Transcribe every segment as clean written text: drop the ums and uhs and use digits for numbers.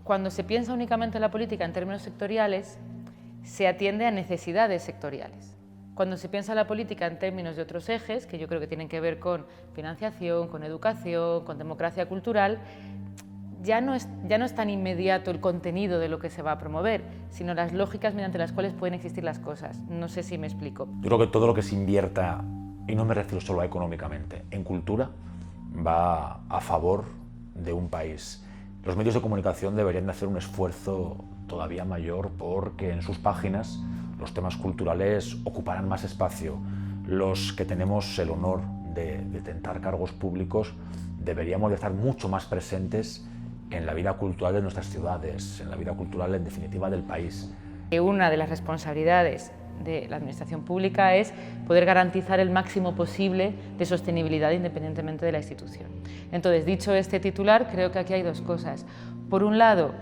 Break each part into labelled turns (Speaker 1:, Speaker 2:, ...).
Speaker 1: Cuando se piensa únicamente en la política en términos sectoriales, se atiende a necesidades sectoriales. Cuando se piensa en la política en términos de otros ejes, que yo creo que tienen que ver con financiación, con educación, con democracia cultural, ya no es tan inmediato el contenido de lo que se va a promover, sino las lógicas mediante las cuales pueden existir las cosas. No sé si me explico.
Speaker 2: Yo creo que todo lo que se invierta, y no me refiero solo a económicamente, en cultura, va a favor de un país. Los medios de comunicación deberían de hacer un esfuerzo todavía mayor porque en sus páginas los temas culturales ocuparán más espacio. Los que tenemos el honor de detentar cargos públicos deberíamos de estar mucho más presentes en la vida cultural de nuestras ciudades, en la vida cultural en definitiva del país.
Speaker 1: Una de las responsabilidades de la administración pública es poder garantizar el máximo posible de sostenibilidad independientemente de la institución. Entonces, dicho este titular, creo que aquí hay dos cosas. Por un lado,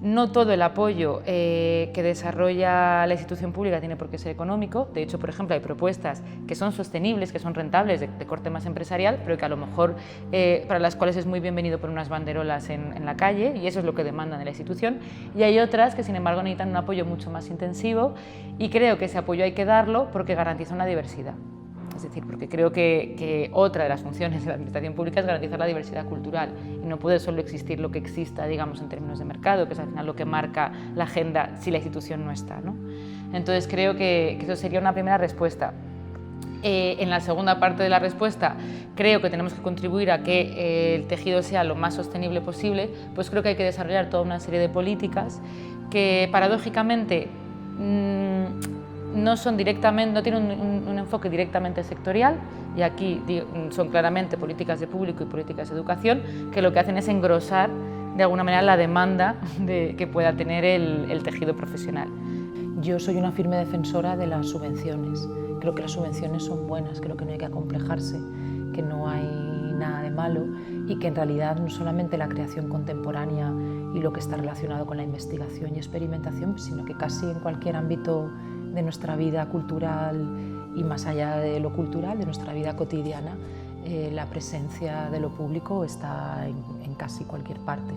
Speaker 1: no todo el apoyo que desarrolla la institución pública tiene por qué ser económico. De hecho, por ejemplo, hay propuestas que son sostenibles, que son rentables, de corte más empresarial, pero que a lo mejor para las cuales es muy bienvenido poner unas banderolas en la calle, y eso es lo que demandan de la institución. Y hay otras que, sin embargo, necesitan un apoyo mucho más intensivo, y creo que ese apoyo hay que darlo porque garantiza una diversidad. Es decir, porque creo que otra de las funciones de la administración pública es garantizar la diversidad cultural, y no puede solo existir lo que exista, digamos, en términos de mercado, que es al final lo que marca la agenda si la institución no está, ¿no? Entonces creo que eso sería una primera respuesta. En la segunda parte de la respuesta, creo que tenemos que contribuir a que el tejido sea lo más sostenible posible. Pues creo que hay que desarrollar toda una serie de políticas que, paradójicamente, no tienen un enfoque directamente sectorial, y aquí son claramente políticas de público y políticas de educación, que lo que hacen es engrosar de alguna manera la demanda que pueda tener el tejido profesional.
Speaker 3: Yo soy una firme defensora de las subvenciones. Creo que las subvenciones son buenas, creo que no hay que acomplejarse, que no hay nada de malo, y que en realidad no solamente la creación contemporánea y lo que está relacionado con la investigación y experimentación, sino que casi en cualquier ámbito de nuestra vida cultural y más allá de lo cultural, de nuestra vida cotidiana, la presencia de lo público está en casi cualquier parte.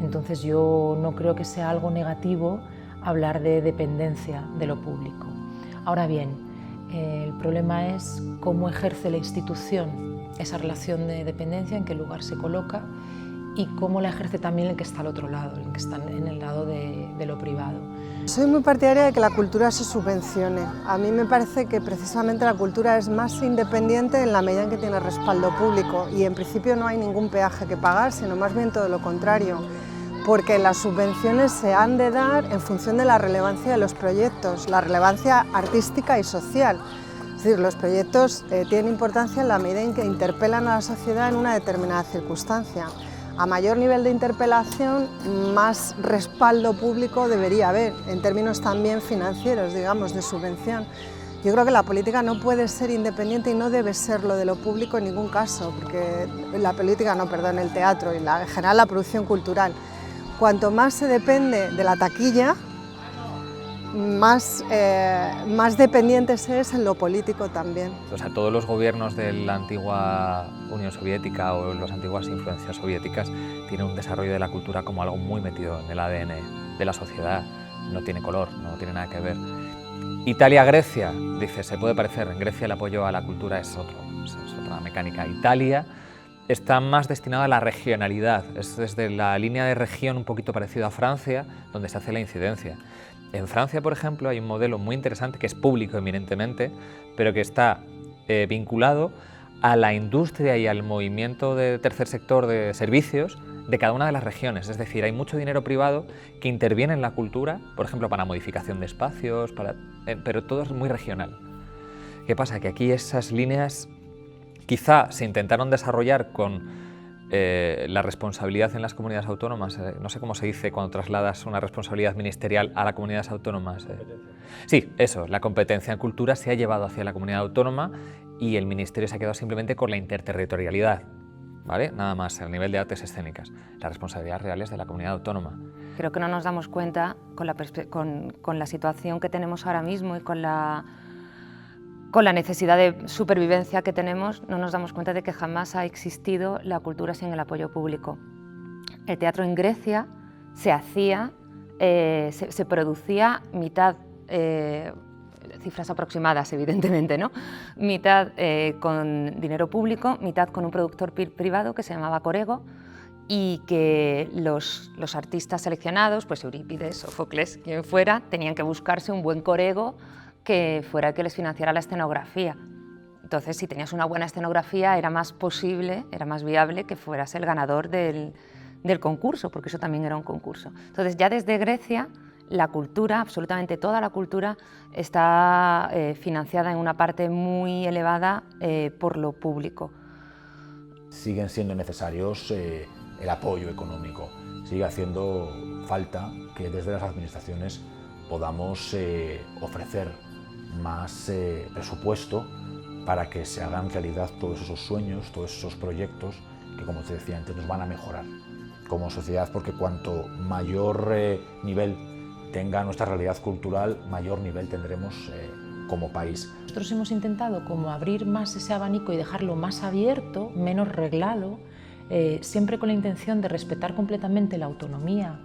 Speaker 3: Entonces yo no creo que sea algo negativo hablar de dependencia de lo público. Ahora bien, el problema es cómo ejerce la institución esa relación de dependencia, en qué lugar se coloca y cómo la ejerce también el que está al otro lado, el que está en el lado de lo privado.
Speaker 4: Soy muy partidaria de que la cultura se subvencione. A mí me parece que precisamente la cultura es más independiente en la medida en que tiene respaldo público, y en principio no hay ningún peaje que pagar, sino más bien todo lo contrario, porque las subvenciones se han de dar en función de la relevancia de los proyectos, la relevancia artística y social. Es decir, los proyectos tienen importancia en la medida en que interpelan a la sociedad en una determinada circunstancia. A mayor nivel de interpelación, más respaldo público debería haber, en términos también financieros, digamos, de subvención. Yo creo que la política no puede ser independiente y no debe serlo de lo público en ningún caso, porque el teatro y en general la producción cultural, cuanto más se depende de la taquilla, más dependiente se es en lo político también.
Speaker 5: O sea, todos los gobiernos de la antigua Unión Soviética o las antiguas influencias soviéticas tienen un desarrollo de la cultura como algo muy metido en el ADN de la sociedad. No tiene color, no tiene nada que ver. Italia, Grecia, dice, se puede parecer. En Grecia el apoyo a la cultura es otra mecánica. Italia está más destinado a la regionalidad, es desde la línea de región un poquito parecido a Francia, donde se hace la incidencia. En Francia, por ejemplo, hay un modelo muy interesante que es público eminentemente, pero que está vinculado a la industria y al movimiento de tercer sector de servicios de cada una de las regiones. Es decir, hay mucho dinero privado que interviene en la cultura, por ejemplo, para modificación de espacios, pero todo es muy regional. ¿Qué pasa? Que aquí esas líneas quizá se intentaron desarrollar con la responsabilidad en las comunidades autónomas, no sé cómo se dice cuando trasladas una responsabilidad ministerial a las comunidades autónomas. Sí, eso, la competencia en cultura se ha llevado hacia la comunidad autónoma y el ministerio se ha quedado simplemente con la interterritorialidad, ¿vale? Nada más, a nivel de artes escénicas. La responsabilidad real es de la comunidad autónoma.
Speaker 6: Creo que no nos damos cuenta con la situación que tenemos ahora mismo y con la necesidad de supervivencia que tenemos, no nos damos cuenta de que jamás ha existido la cultura sin el apoyo público. El teatro en Grecia se hacía, se producía mitad, cifras aproximadas evidentemente, ¿no? Mitad con dinero público, mitad con un productor privado que se llamaba Corego, y que los artistas seleccionados, pues Eurípides, Sófocles, quien fuera, tenían que buscarse un buen corego que fuera el que les financiara la escenografía. Entonces, si tenías una buena escenografía, era más posible, era más viable que fueras el ganador del concurso, porque eso también era un concurso. Entonces, ya desde Grecia, la cultura, absolutamente toda la cultura, está financiada en una parte muy elevada por lo público.
Speaker 2: Siguen siendo necesarios el apoyo económico. Sigue haciendo falta que desde las administraciones podamos ofrecer más presupuesto para que se hagan realidad todos esos sueños, todos esos proyectos que, como te decía antes, nos van a mejorar como sociedad, porque cuanto mayor nivel tenga nuestra realidad cultural, mayor nivel tendremos como país.
Speaker 3: Nosotros hemos intentado como abrir más ese abanico y dejarlo más abierto, menos reglado, siempre con la intención de respetar completamente la autonomía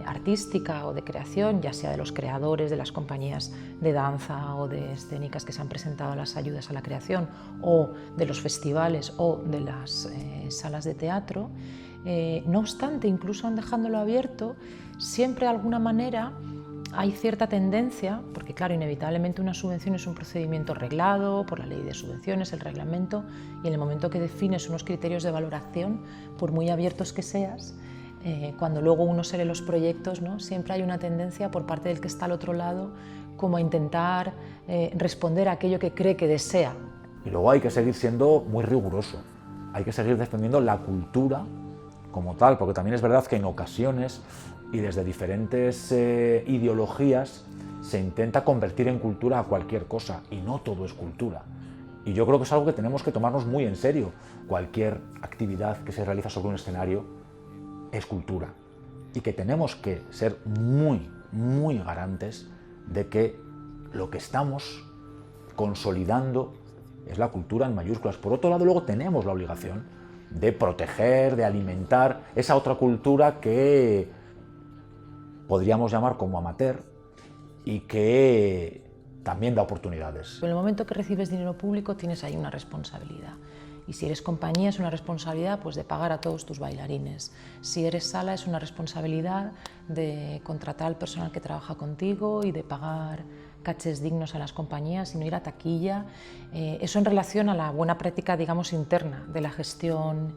Speaker 3: artística o de creación, ya sea de los creadores, de las compañías de danza o de escénicas que se han presentado a las ayudas a la creación, o de los festivales o de las salas de teatro. No obstante, incluso aun dejándolo abierto, siempre de alguna manera hay cierta tendencia, porque claro, inevitablemente una subvención es un procedimiento reglado por la ley de subvenciones, el reglamento, y en el momento que defines unos criterios de valoración, por muy abiertos que seas, cuando luego uno se lee los proyectos, ¿no? Siempre hay una tendencia por parte del que está al otro lado como a intentar responder a aquello que cree que desea.
Speaker 2: Y luego hay que seguir siendo muy riguroso, hay que seguir defendiendo la cultura como tal, porque también es verdad que en ocasiones y desde diferentes ideologías se intenta convertir en cultura a cualquier cosa, y no todo es cultura. Y yo creo que es algo que tenemos que tomarnos muy en serio. Cualquier actividad que se realiza sobre un escenario es cultura, y que tenemos que ser muy garantes de que lo que estamos consolidando es la cultura en mayúsculas. Por otro lado, luego tenemos la obligación de proteger, de alimentar esa otra cultura que podríamos llamar como amateur y que también da oportunidades.
Speaker 3: En el momento que recibes dinero público tienes ahí una responsabilidad. Y si eres compañía es una responsabilidad pues, de pagar a todos tus bailarines. Si eres sala es una responsabilidad de contratar al personal que trabaja contigo y de pagar cachés dignos a las compañías y no ir a taquilla. Eso en relación a la buena práctica, digamos, interna de la gestión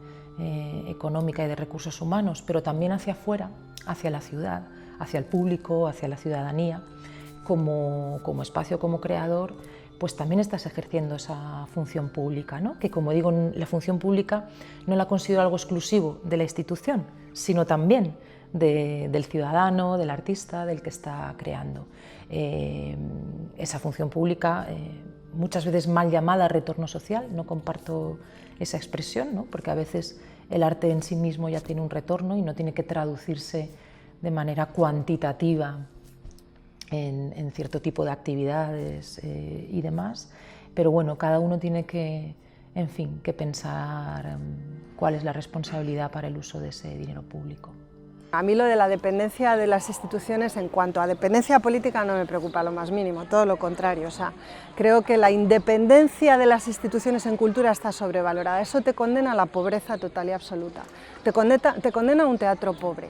Speaker 3: económica y de recursos humanos, pero también hacia afuera, hacia la ciudad, hacia el público, hacia la ciudadanía, como espacio, como creador, pues también estás ejerciendo esa función pública, ¿no? Que, como digo, la función pública no la considero algo exclusivo de la institución, sino también del ciudadano, del artista, del que está creando. Esa función pública, muchas veces mal llamada retorno social, no comparto esa expresión, ¿no? Porque a veces el arte en sí mismo ya tiene un retorno y no tiene que traducirse de manera cuantitativa en cierto tipo de actividades y demás, pero bueno, cada uno tiene que, en fin, que pensar cuál es la responsabilidad para el uso de ese dinero público.
Speaker 4: A mí lo de la dependencia de las instituciones en cuanto a dependencia política no me preocupa lo más mínimo, todo lo contrario. O sea, creo que la independencia de las instituciones en cultura está sobrevalorada. Eso te condena a la pobreza total y absoluta. Te condena a un teatro pobre.